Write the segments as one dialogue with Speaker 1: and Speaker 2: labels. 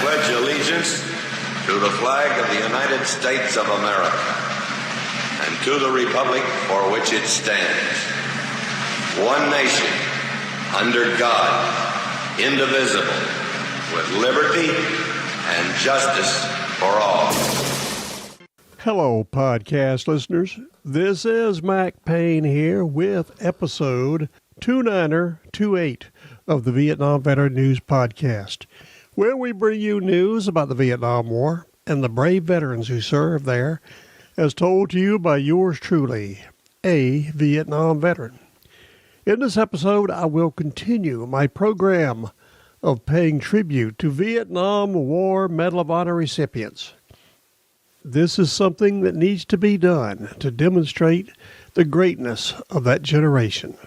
Speaker 1: pledge allegiance to the flag of the United States of America and to the republic for which it stands, one nation, under God, indivisible, with liberty and justice for all.
Speaker 2: Hello, podcast listeners. This is Mac Payne here with episode 2928 of the Vietnam Veteran News Podcast, where we bring you news about the Vietnam War and the brave veterans who served there, as told to you by yours truly, a Vietnam veteran. In this episode, I will continue my program of paying tribute to Vietnam War Medal of Honor recipients. This is something that needs to be done to demonstrate the greatness of that generation.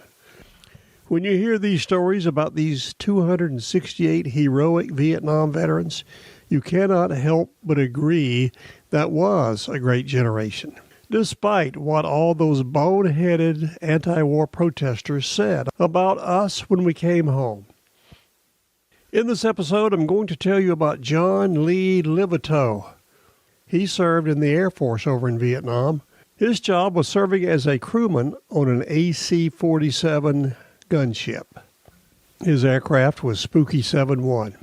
Speaker 2: When you hear these stories about these 268 heroic Vietnam veterans, you cannot help but agree that was a great generation, despite what all those boneheaded anti-war protesters said about us when we came home. In this episode, I'm going to tell you about John Lee Levitow. He served in the Air Force over in Vietnam. His job was serving as a crewman on an AC-47 gunship. His aircraft was Spooky 7-1.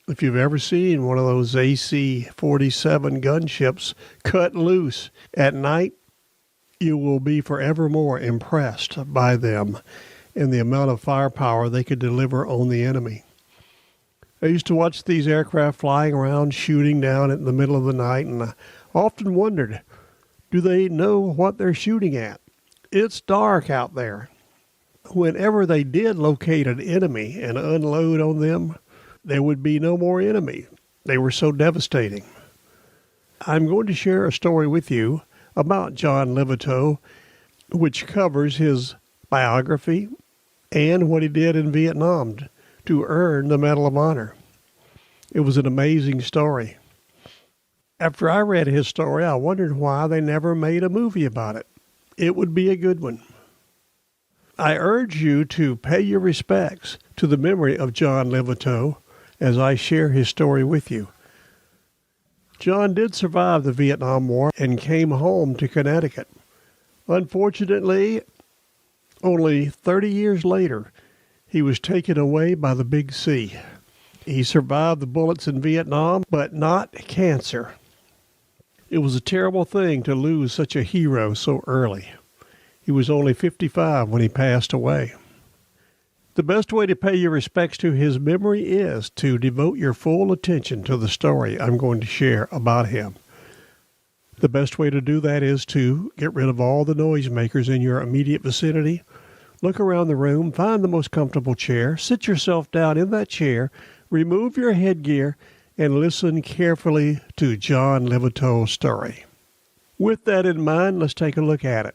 Speaker 2: If you've ever seen one of those AC-47 gunships cut loose at night, you will be forevermore impressed by them and the amount of firepower they could deliver on the enemy. I used to watch these aircraft flying around, shooting down in the middle of the night, and I often wondered, do they know what they're shooting at? It's dark out there. Whenever they did locate an enemy and unload on them, there would be no more enemy. They were so devastating. I'm going to share a story with you about John Levitow, which covers his biography and what he did in Vietnam to earn the Medal of Honor. It was an amazing story. After I read his story, I wondered why they never made a movie about it. It would be a good one. I urge you to pay your respects to the memory of John Levitow as I share his story with you. John did survive the Vietnam War and came home to Connecticut. Unfortunately, only 30 years later, he was taken away by the Big C. He survived the bullets in Vietnam, but not cancer. It was a terrible thing to lose such a hero so early. He was only 55 when he passed away. The best way to pay your respects to his memory is to devote your full attention to the story I'm going to share about him. The best way to do that is to get rid of all the noisemakers in your immediate vicinity. Look around the room, find the most comfortable chair, sit yourself down in that chair, remove your headgear, and listen carefully to John Levitow's story. With that in mind, let's take a look at it.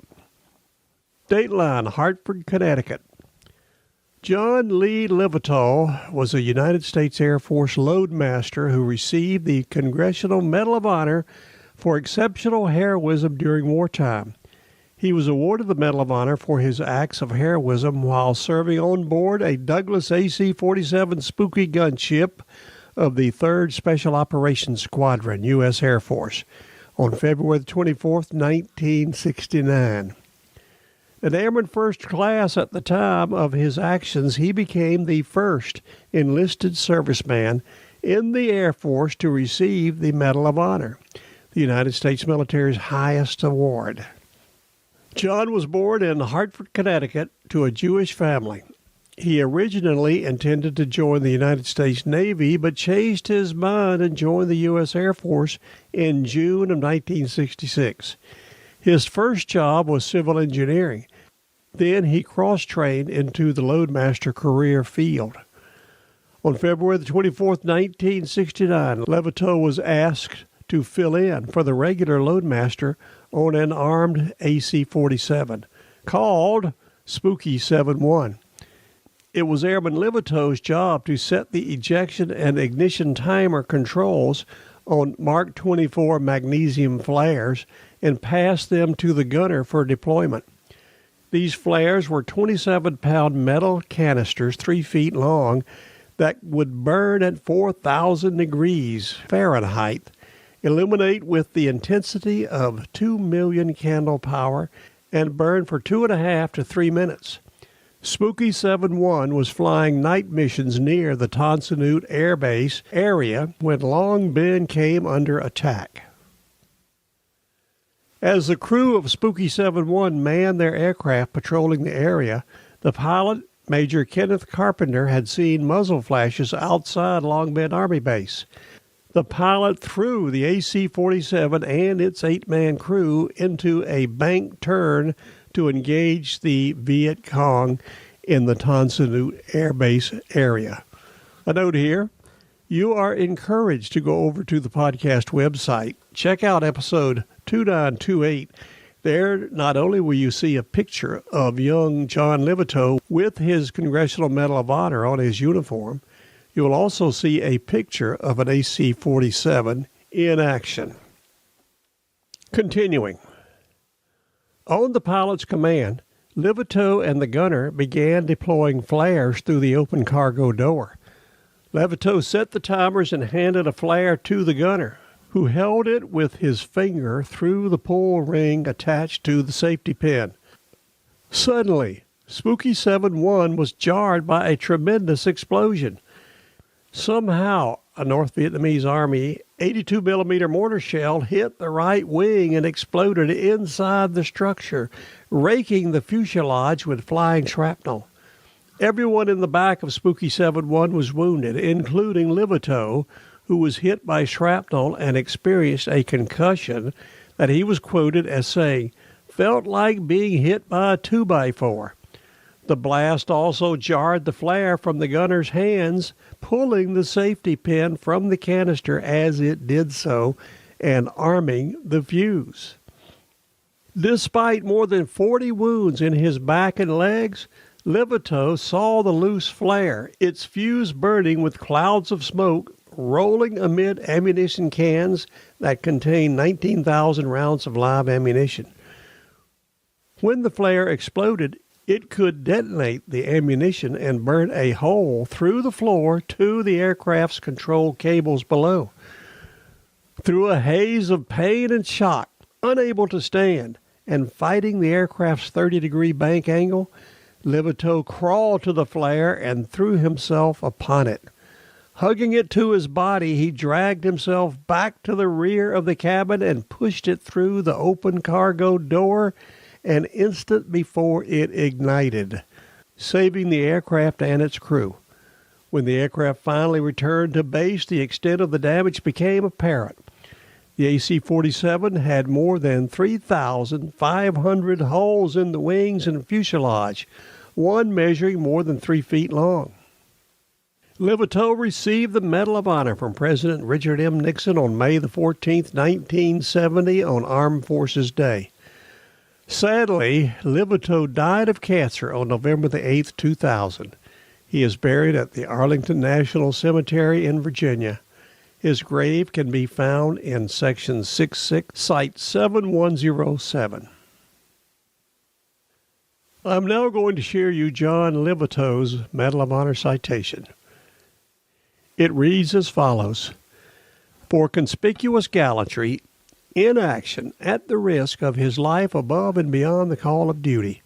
Speaker 2: Dateline, Hartford, Connecticut. John Lee Levitow was a United States Air Force loadmaster who received the Congressional Medal of Honor for exceptional heroism during wartime. He was awarded the Medal of Honor for his acts of heroism while serving on board a Douglas AC-47 Spooky gunship of the 3rd Special Operations Squadron, U.S. Air Force, on February 24th, 1969. An Airman First Class at the time of his actions, he became the first enlisted serviceman in the Air Force to receive the Medal of Honor, the United States military's highest award. John was born in Hartford, Connecticut, to a Jewish family. He originally intended to join the United States Navy, but changed his mind and joined the U.S. Air Force in June of 1966. His first job was civil engineering. Then he cross-trained into the loadmaster career field. On February the 24th, 1969, Levitow was asked to fill in for the regular loadmaster on an armed AC-47 called Spooky 7-1. It was Airman Levitow's job to set the ejection and ignition timer controls on Mark 24 magnesium flares and pass them to the gunner for deployment. These flares were 27-pound metal canisters 3 feet long that would burn at 4,000 degrees Fahrenheit, illuminate with the intensity of 2 million candle power, and burn for 2.5 to 3 minutes. Spooky 7-1 was flying night missions near the Tonsanute Air Base area when Long Bend came under attack. As the crew of Spooky 7-1 manned their aircraft patrolling the area, the pilot, Major Kenneth Carpenter, had seen muzzle flashes outside Long Bend Army Base. The pilot threw the AC-47 and its 8-man crew into a bank turn to engage the Viet Cong in the Tonsanute Air Base area. A note here, you are encouraged to go over to the podcast website. Check out episode 2928. There, not only will you see a picture of young John Levitow with his Congressional Medal of Honor on his uniform, you will also see a picture of an AC-47 in action. Continuing. On the pilot's command, Levitow and the gunner began deploying flares through the open cargo door. Levitow set the timers and handed a flare to the gunner, who held it with his finger through the pull ring attached to the safety pin. Suddenly, Spooky 7-1 was jarred by a tremendous explosion. Somehow, a North Vietnamese Army 82mm mortar shell hit the right wing and exploded inside the structure, raking the fuselage with flying shrapnel. Everyone in the back of Spooky 7-1 was wounded, including Levitow, who was hit by shrapnel and experienced a concussion that he was quoted as saying, "Felt like being hit by a 2x4. The blast also jarred the flare from the gunner's hands, pulling the safety pin from the canister as it did so and arming the fuse. Despite more than 40 wounds in his back and legs, Levitow saw the loose flare, its fuse burning with clouds of smoke rolling amid ammunition cans that contained 19,000 rounds of live ammunition. When the flare exploded, it could detonate the ammunition and burn a hole through the floor to the aircraft's control cables below. Through a haze of pain and shock, unable to stand, and fighting the aircraft's 30-degree bank angle, Levitow crawled to the flare and threw himself upon it. Hugging it to his body, he dragged himself back to the rear of the cabin and pushed it through the open cargo door an instant before it ignited, saving the aircraft and its crew. When the aircraft finally returned to base, the extent of the damage became apparent. The AC-47 had more than 3,500 holes in the wings and fuselage, one measuring more than 3 feet long. Levitow received the Medal of Honor from President Richard M. Nixon on May the 14th, 1970, on Armed Forces Day. Sadly, Levitow died of cancer on November the 8th, 2000. He is buried at the Arlington National Cemetery in Virginia. His grave can be found in Section 66, Site 7107. I'm now going to share you John Levitow's Medal of Honor citation. It reads as follows: "For conspicuous gallantry in action at the risk of his life above and beyond the call of duty,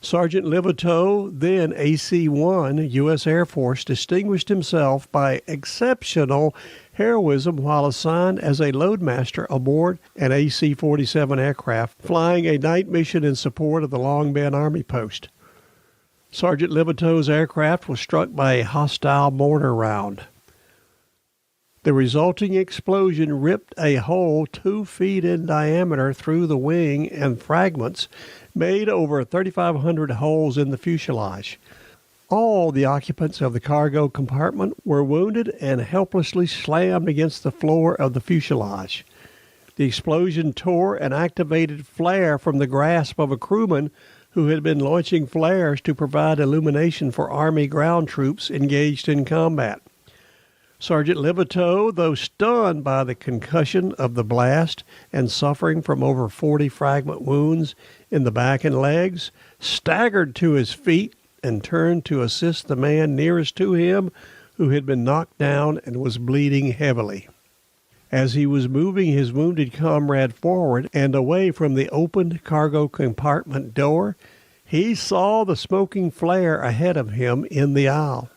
Speaker 2: Sergeant Levitow, then AC-1 U.S. Air Force, distinguished himself by exceptional heroism while assigned as a loadmaster aboard an AC-47 aircraft flying a night mission in support of the Long Bend Army Post. Sergeant Levitow's aircraft was struck by a hostile mortar round. The resulting explosion ripped a hole 2 feet in diameter through the wing, and fragments made over 3,500 holes in the fuselage. All the occupants of the cargo compartment were wounded and helplessly slammed against the floor of the fuselage. The explosion tore an activated flare from the grasp of a crewman who had been launching flares to provide illumination for Army ground troops engaged in combat. Sergeant Levitow, though stunned by the concussion of the blast and suffering from over 40 fragment wounds in the back and legs, staggered to his feet and turned to assist the man nearest to him, who had been knocked down and was bleeding heavily. As he was moving his wounded comrade forward and away from the opened cargo compartment door, he saw the smoking flare ahead of him in the aisle.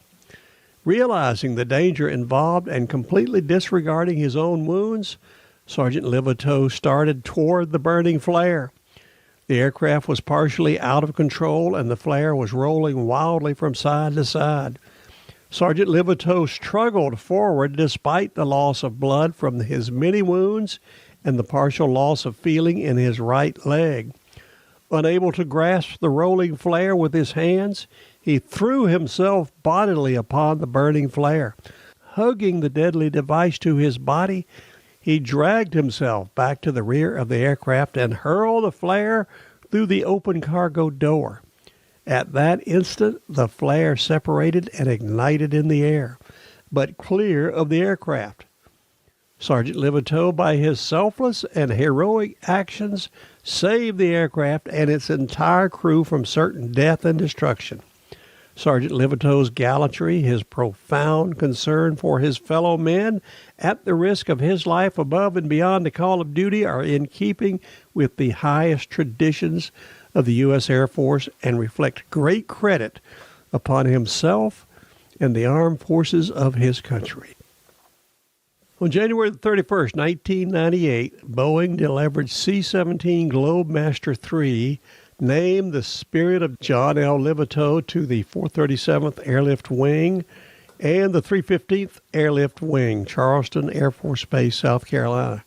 Speaker 2: Realizing the danger involved and completely disregarding his own wounds, Sergeant Levitow started toward the burning flare. The aircraft was partially out of control and the flare was rolling wildly from side to side. Sergeant Levitow struggled forward despite the loss of blood from his many wounds and the partial loss of feeling in his right leg. Unable to grasp the rolling flare with his hands, he threw himself bodily upon the burning flare. Hugging the deadly device to his body, he dragged himself back to the rear of the aircraft and hurled the flare through the open cargo door. At that instant, the flare separated and ignited in the air, but clear of the aircraft. Sergeant Levitow, by his selfless and heroic actions, saved the aircraft and its entire crew from certain death and destruction. Sergeant Levitow's gallantry, his profound concern for his fellow men at the risk of his life above and beyond the call of duty are in keeping with the highest traditions of the U.S. Air Force and reflect great credit upon himself and the armed forces of his country. On January 31st, 1998, Boeing delivered C-17 Globemaster III, named the Spirit of John L. Levitow to the 437th Airlift Wing and the 315th Airlift Wing, Charleston Air Force Base, South Carolina.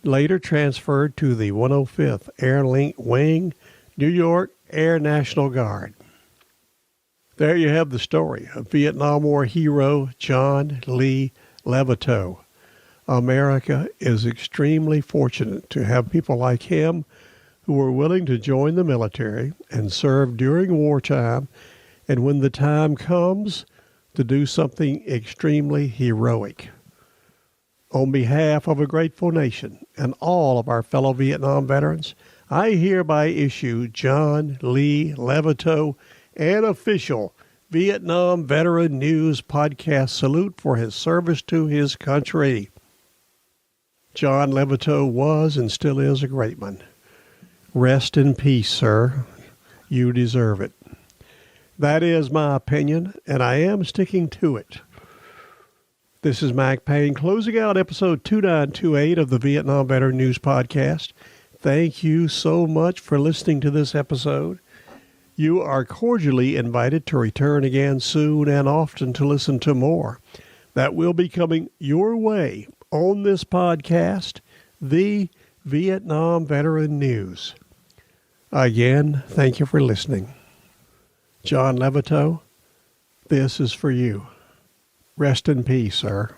Speaker 2: Later transferred to the 105th Air Link Wing, New York Air National Guard. There you have the story of Vietnam War hero John Lee Levitow. America is extremely fortunate to have people like him who were willing to join the military and serve during wartime, and when the time comes, to do something extremely heroic. On behalf of a grateful nation and all of our fellow Vietnam veterans, I hereby issue John Lee Levitow an official Vietnam Veteran News podcast salute for his service to his country. John Levitow was and still is a great one. Rest in peace, sir. You deserve it. That is my opinion, and I am sticking to it. This is Mac Payne closing out episode 2928 of the Vietnam Veteran News Podcast. Thank you so much for listening to this episode. You are cordially invited to return again soon and often to listen to more that will be coming your way on this podcast, the Vietnam Veteran News. Again, thank you for listening. John Levitow, this is for you. Rest in peace, sir.